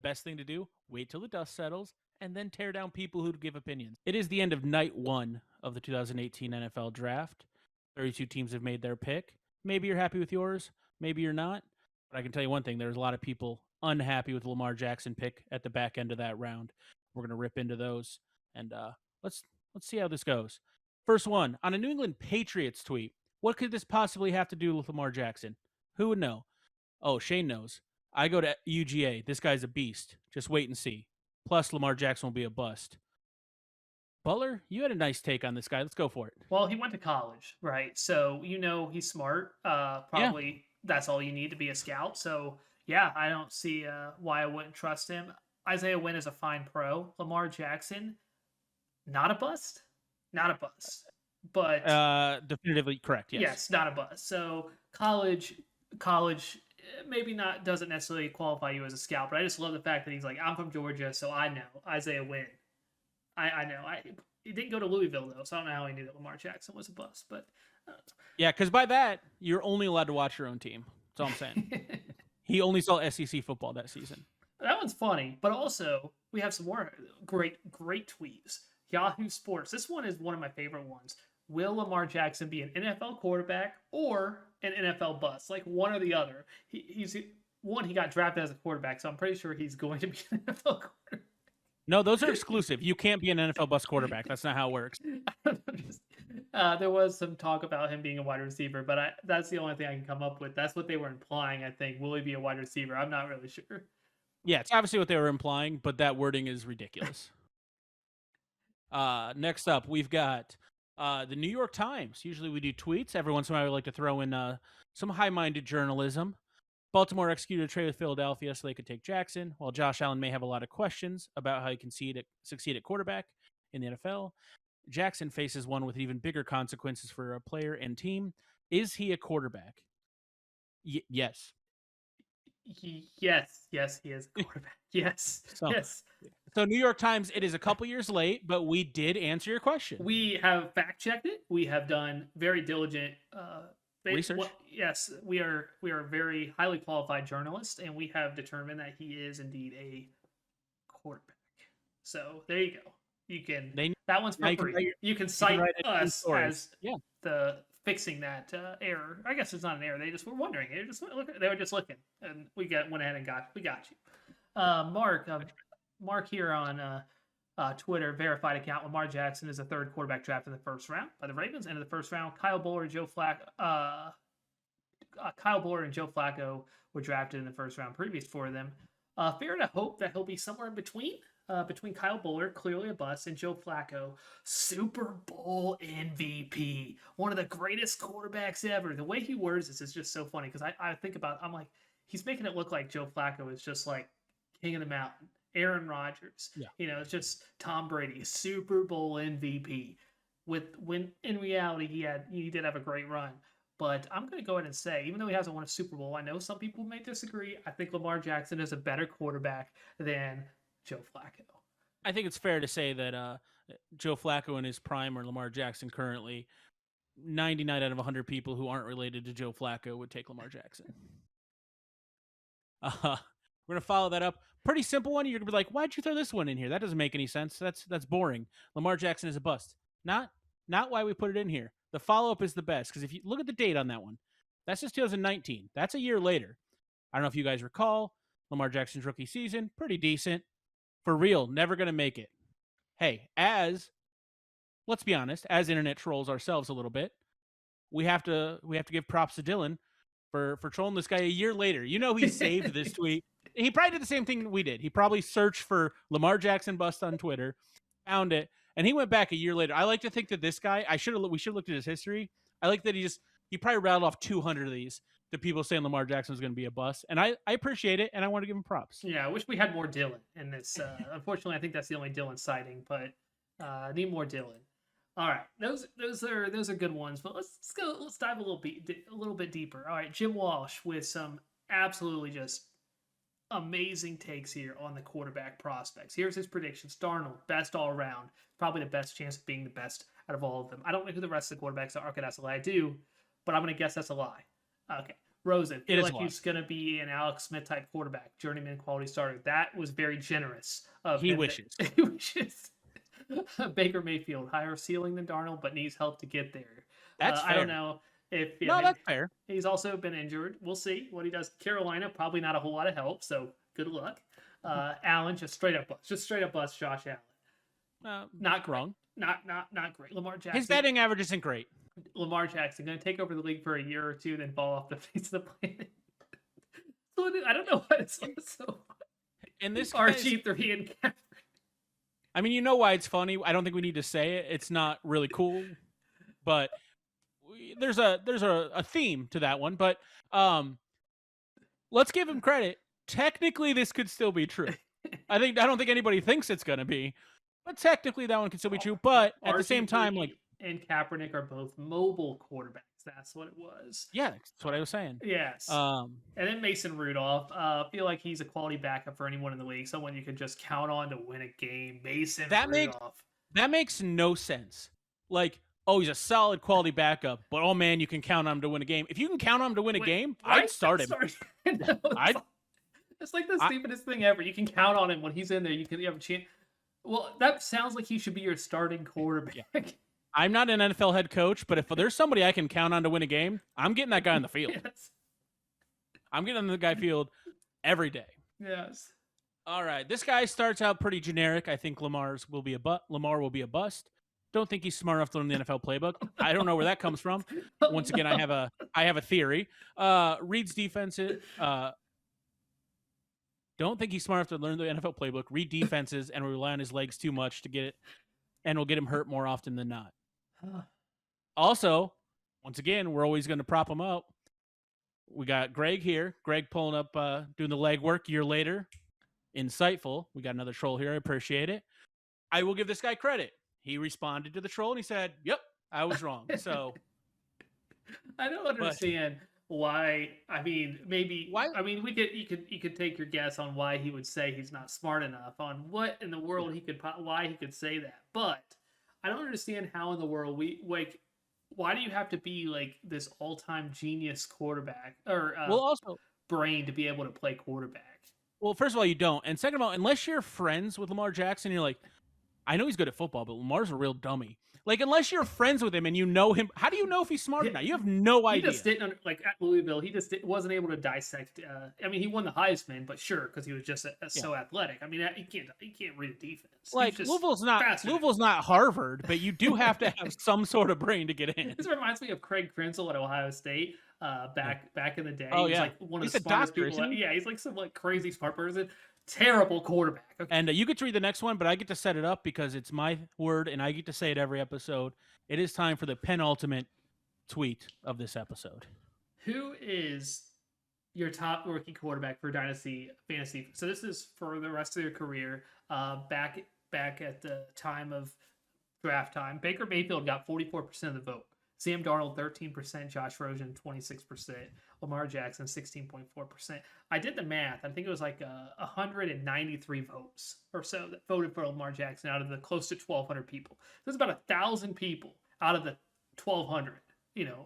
best thing to do, wait till the dust settles, and then tear down people who give opinions. It is the end of night one of the 2018 NFL draft. 32 teams have made their pick. Maybe you're happy with yours, maybe you're not. But I can tell you one thing, there's a lot of people unhappy with the Lamar Jackson pick at the back end of that round. We're going to rip into those, and let's see how this goes. First one, on a New England Patriots tweet, what could this possibly have to do with Lamar Jackson? Who would know? Oh, Shane knows. I go to UGA. This guy's a beast. Just wait and see. Plus, Lamar Jackson will be a bust. Butler, you had a nice take on this guy. Let's go for it. Well, he went to college, right? So he's smart. Probably that's all you need to be a scout. So yeah, I don't see why I wouldn't trust him. Isaiah Wynn is a fine pro. Lamar Jackson, not a bust, not a bust, but definitively correct. yes, not a bust. So college, maybe not doesn't necessarily qualify you as a scout, but I just love the fact that he's like, I'm from Georgia, so I know Isaiah Wynn. I know. He didn't go to Louisville though, so I don't know how he knew that Lamar Jackson was a bust. But yeah, because by that you're only allowed to watch your own team. That's all I'm saying. He only saw SEC football that season. That one's funny, but also we have some more great tweets. Yahoo Sports. This one is one of my favorite ones. Will Lamar Jackson be an NFL quarterback or an NFL bust? Like one or the other. He got drafted as a quarterback, so I'm pretty sure he's going to be an NFL quarterback. No, those are exclusive. You can't be an NFL bust quarterback. That's not how it works. There was some talk about him being a wide receiver, but that's the only thing I can come up with. That's what they were implying, I think. Will he be a wide receiver? I'm not really sure. Yeah, it's obviously what they were implying, but that wording is ridiculous. Next up, we've got the New York Times. Usually we do tweets. Every once in a while we like to throw in some high-minded journalism. Baltimore executed a trade with Philadelphia so they could take Jackson. While Josh Allen may have a lot of questions about how he can succeed at quarterback in the NFL, Jackson faces one with even bigger consequences for a player and team. Is he a quarterback? Yes. Yes, he is a quarterback. Yes. So New York Times, it is a couple years late, but we did answer your question. We have fact-checked it. We have done very diligent research. Yes, we are very highly qualified journalists, and we have determined that he is indeed a quarterback. So there you go. You can that one's for free. You can cite us as the fixing that error. I guess it's not an error. They just were wondering. They were just looking, and went ahead and we got you. Mark here on Twitter, verified account. Lamar Jackson is the third quarterback drafted in the first round by the Ravens. And in the first round, Kyle Bowler and Joe Flacco were drafted in the first round previous for them. Fair to hope that he'll be somewhere in between Kyle Bowler, clearly a bust, and Joe Flacco, Super Bowl MVP, one of the greatest quarterbacks ever. The way he words this is just so funny because I think about, I'm like, he's making it look like Joe Flacco is just like king of the mountain. Aaron Rodgers, it's just Tom Brady, Super Bowl MVP. When in reality he did have a great run. But I'm going to go ahead and say, even though he hasn't won a Super Bowl, I know some people may disagree. I think Lamar Jackson is a better quarterback than Joe Flacco. I think it's fair to say that Joe Flacco in his prime or Lamar Jackson currently, 99 out of 100 people who aren't related to Joe Flacco would take Lamar Jackson. We're going to follow that up. Pretty simple one. You're going to be like, why'd you throw this one in here? That doesn't make any sense. That's boring. Lamar Jackson is a bust. Not why we put it in here. The follow-up is the best, because if you look at the date on that one, that's just 2019. That's a year later. I don't know if you guys recall, Lamar Jackson's rookie season, pretty decent. For real, never going to make it. Hey, let's be honest, as internet trolls ourselves a little bit, we have to give props to Dylan for trolling this guy a year later. He saved this tweet. He probably did the same thing we did. He probably searched for Lamar Jackson bust on Twitter, found it, and he went back a year later. I like to think that this guy, we should have looked at his history. I like that he probably rattled off 200 of these to people saying Lamar Jackson was going to be a bust, and I appreciate it, and I want to give him props. Yeah, I wish we had more Dylan in this. Unfortunately, I think that's the only Dylan sighting, but need more Dylan. All right, those are good ones, but let's dive a little bit deeper. All right, Jim Walsh with some absolutely just amazing takes here on the quarterback prospects. Here's his predictions. Darnold, best all around, probably the best chance of being the best out of all of them. I don't know who the rest of the quarterbacks are. Okay, that's a lie. I do, but I'm going to guess that's a lie. Okay. Rosen, It feel is a like lot. he's going to be an Alex Smith type quarterback, journeyman quality starter. That was very generous of He him. wishes. He wishes. Baker Mayfield, higher ceiling than Darnold, but needs help to get there. That's I don't fair. know if No, that's fair. he's also been injured. We'll see what he does. Carolina, probably not a whole lot of help, so good luck. Allen, just straight up bust. Just straight up bust Josh Allen. Not great. Wrong. Not great. His batting average isn't great. Lamar Jackson going to take over the league for a year or two, then fall off the face of the planet. So I don't know why it's so. And this RG3 and Cameron. I mean, you know why it's funny. I don't think we need to say it. It's not really cool, but there's a theme to that one. But let's give him credit. Technically, this could still be true. I don't think anybody thinks it's gonna be, but technically that one could still be true. But at the same time, like, and Kaepernick are both mobile quarterbacks. That's what it was. Yeah, that's what I was saying. Yes. And then Mason Rudolph. I feel like he's a quality backup for anyone in the league. Someone you could just count on to win a game. Mason Rudolph. That makes no sense. Like, oh, he's a solid quality backup, but oh man, you can count on him to win a game. If you can count on him to win a game, right? I'd start him. It's like the stupidest thing ever. You can count on him when he's in there. You have a chance. Well, that sounds like he should be your starting quarterback. Yeah. I'm not an NFL head coach, but if there's somebody I can count on to win a game, I'm getting that guy on the field. Yes. I'm getting on the guy field every day. Yes. All right. This guy starts out pretty generic. I think Lamar will be a bust. Don't think he's smart enough to learn the NFL playbook. I don't know where that comes from. Once again, I have a theory. Reads defenses. Don't think he's smart enough to learn the NFL playbook, read defenses, and rely on his legs too much to get it, and will get him hurt more often than not. Also, once again, we're always going to prop him up. We got Greg here. Greg pulling up, doing the legwork. Year later, insightful. We got another troll here. I appreciate it. I will give this guy credit. He responded to the troll and he said, "Yep, I was wrong." So I don't understand why. I mean, maybe. Why? I mean, you could take your guess on why he would say he's not smart enough. On what in the world why he could say that. But I don't understand how in the world why do you have to be like this all-time genius quarterback or also brain to be able to play quarterback? Well, first of all, you don't, and second of all, unless you're friends with Lamar Jackson, you're like, I know he's good at football, but Lamar's a real dummy. Like, unless you're friends with him and you know him, how do you know if he's smart or not? You have no idea. He just didn't, like, at Louisville, he just wasn't able to dissect. I mean, he won the Heisman, but sure, because he was just so athletic. I mean, he can't read defense. Like, Louisville's not Harvard, but you do have to have some sort of brain to get in. This reminds me of Craig Krenzel at Ohio State back in the day. Oh, he was like one of the smartest people. Yeah, he's like some like crazy smart person. Terrible quarterback. Okay. And you get to read the next one, but I get to set it up because it's my word and I get to say it every episode. It is time for the penultimate tweet of this episode. Who is your top rookie quarterback for Dynasty Fantasy? So this is for the rest of their career. Back at the time of draft time, Baker Mayfield got 44% of the vote. Sam Darnold 13%, Josh Rosen 26%, Lamar Jackson 16.4%. I did the math. I think it was like 193 votes or so that voted for Lamar Jackson out of the close to 1,200 people. There's about 1,000 people out of the 1,200,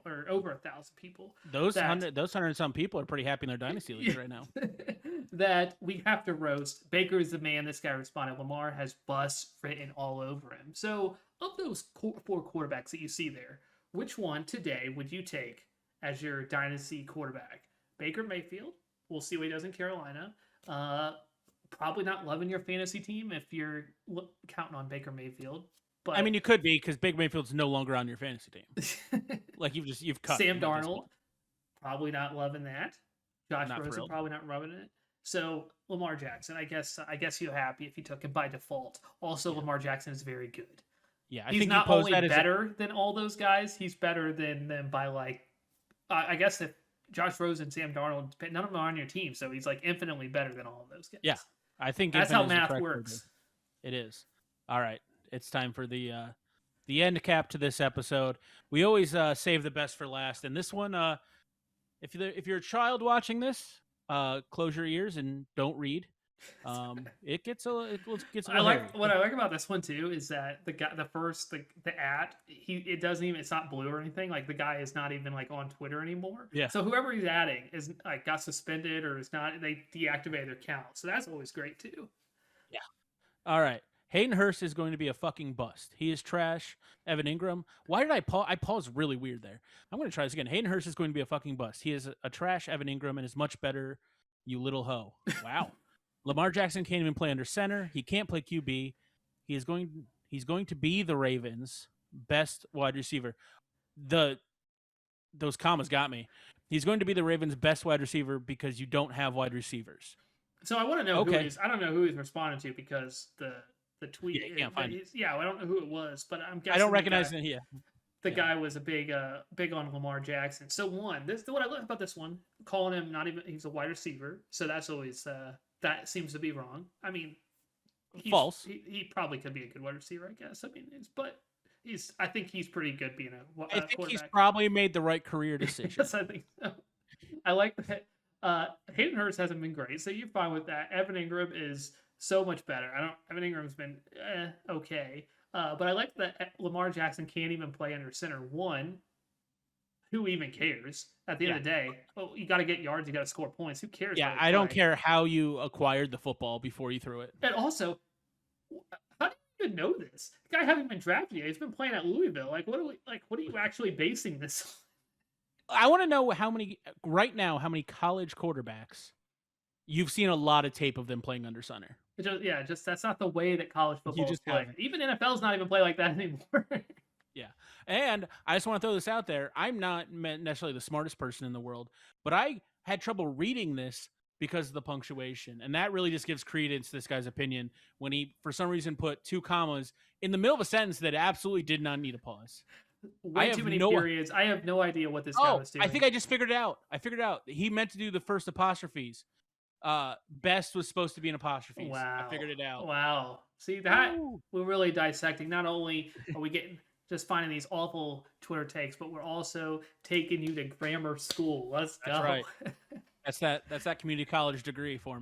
or over 1,000 people. Those 100 some people are pretty happy in their dynasty leagues right now. That we have to roast. Baker is the man. This guy responded. Lamar has bust written all over him. So of those four quarterbacks that you see there, which one today would you take as your dynasty quarterback? Baker Mayfield. We'll see what he does in Carolina. Probably not loving your fantasy team if you're counting on Baker Mayfield. But I mean, you could be because Baker Mayfield's no longer on your fantasy team. Like you've cut Sam Darnold. Probably not loving that. Josh Rosen probably not loving it. So Lamar Jackson. I guess you're happy if you took him by default. Also, Lamar Jackson is very good. Yeah, he's not only better than all those guys, he's better than them by like, I guess if Josh Rosen, Sam Darnold, none of them are on your team, so he's like infinitely better than all of those guys. Yeah, I think that's how math works. It is. All right, it's time for the end cap to this episode. We always save the best for last, and this one, if you're a child watching this, close your ears and don't read. It gets a I little hairy. like what I like about this one too is that the guy, the ad, it doesn't even, it's not blue or anything. Like the guy is not even like on Twitter anymore. Yeah. So whoever he's adding is like got suspended or is not. They deactivated their account. So that's always great too. Yeah. All right. Hayden Hurst is going to be a fucking bust. He is trash. Evan Ingram. Why did I pause? I paused really weird there. I'm going to try this again. Hayden Hurst is going to be a fucking bust. He is a trash Evan Ingram and is much better, you little hoe. Wow. Lamar Jackson can't even play under center. He can't play QB. He's going to be the Ravens' best wide receiver. Those commas got me. He's going to be the Ravens' best wide receiver because you don't have wide receivers. So I want to know who Okay. he's. I don't know who he's responding to because the tweet. Yeah, you can't find it. Yeah, I don't know who it was, but I'm guessing I don't recognize it here. the guy was a big on Lamar Jackson. So what I like about this one, calling him not even he's a wide receiver. So that's always that seems to be wrong. I mean, False. He probably could be a good wide receiver, I guess. I mean, I think he's pretty good being a I think quarterback. he's probably made the right career decision. Yes, I think so. I like that. Hayden Hurst hasn't been great, so you're fine with that. Evan Ingram is so much better. Evan Ingram's been okay, but I like that Lamar Jackson can't even play under center. One, who even cares? At the end of the day, you got to get yards, you got to score points. Who cares? Yeah, I don't care how you acquired the football before you threw it. And also, how do you even know this? The guy hasn't been drafted yet. He's been playing at Louisville. Like, what are you actually basing this on? I want to know how many college quarterbacks you've seen a lot of tape of them playing under center. Just that's not the way that college football is played. Even NFL's not even play like that anymore. Yeah. And I just want to throw this out there. I'm not necessarily the smartest person in the world, but I had trouble reading this because of the punctuation. And that really just gives credence to this guy's opinion when he, for some reason, put 2 commas in the middle of a sentence that absolutely did not need a pause. Way too many periods. I have no idea what this guy was doing. I think I just figured it out. He meant to do the first apostrophes. Best was supposed to be an apostrophe. Wow. I figured it out. Wow. See that? We're really dissecting. Not only are we just finding these awful Twitter takes, but we're also taking you to grammar school. Let's go. That's right. That's that community college degree for me.